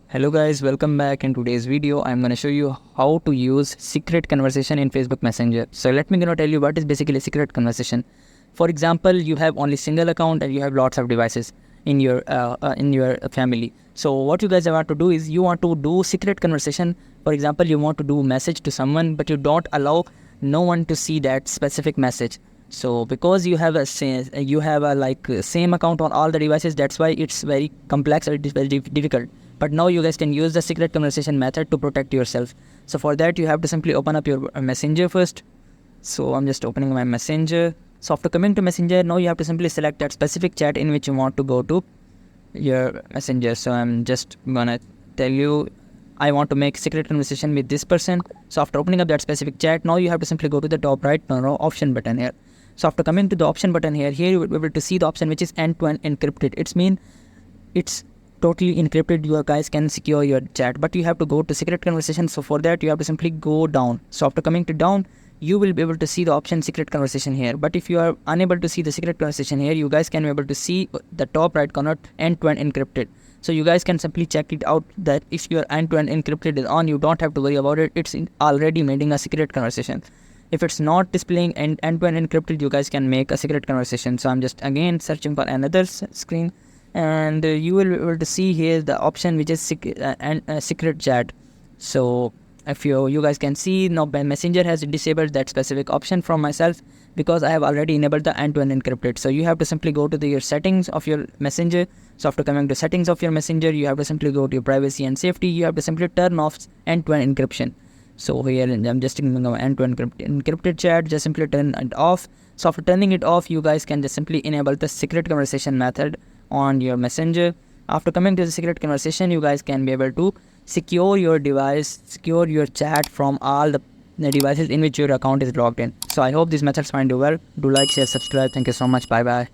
Hello guys, welcome back. In today's video I'm going to show you how to use secret conversation in Facebook Messenger. So let me tell you what is basically secret conversation. For example, you have only single account and you have lots of devices in your family. So what you guys want to do is you want to do secret conversation. For example, you want to do message to someone but you don't allow no one to see that specific message. So because you have a same account on all the devices, that's why it's very complex or it is very difficult. But now you guys can use the secret conversation method to protect yourself. So for that you have to simply open up your messenger first. So I'm just opening my messenger. So after coming to messenger, now you have to simply select that specific chat in which you want to go to your messenger. So I'm just gonna tell you I want to make secret conversation with this person. So after opening up that specific chat, now you have to simply go to the top right corner option button here. So after coming to the option button here you will be able to see the option which is end-to-end encrypted. It's totally encrypted. You guys can secure your chat, but you have to go to secret conversation. So for that you have to simply go down. So after coming to down, you will be able to see the option secret conversation here. But if you are unable to see the secret conversation here, you guys can be able to see the top right corner end-to-end encrypted. So you guys can simply check it out that if your end-to-end encrypted is on, you don't have to worry about it. It's already making a secret conversation. If it's not displaying end-to-end encrypted, you guys can make a secret conversation. So I'm just again searching for another screen, and you will be able to see here the option which is secret chat. So if you guys can see now, messenger has disabled that specific option from myself because I have already enabled the end-to-end encrypted. So you have to simply go to your settings of your messenger. So after coming to settings of your messenger, you have to simply go to your privacy and safety. You have to simply turn off end-to-end encryption. So here I'm just taking end-to-end encrypted chat, just simply turn it off. So after turning it off, you guys can just simply enable the secret conversation method on your messenger. After coming to the secret conversation, you guys can be able to secure your device, secure your chat from all the devices in which your account is logged in. So I hope these methods find you well. Do like, share, subscribe. Thank you so much. Bye bye.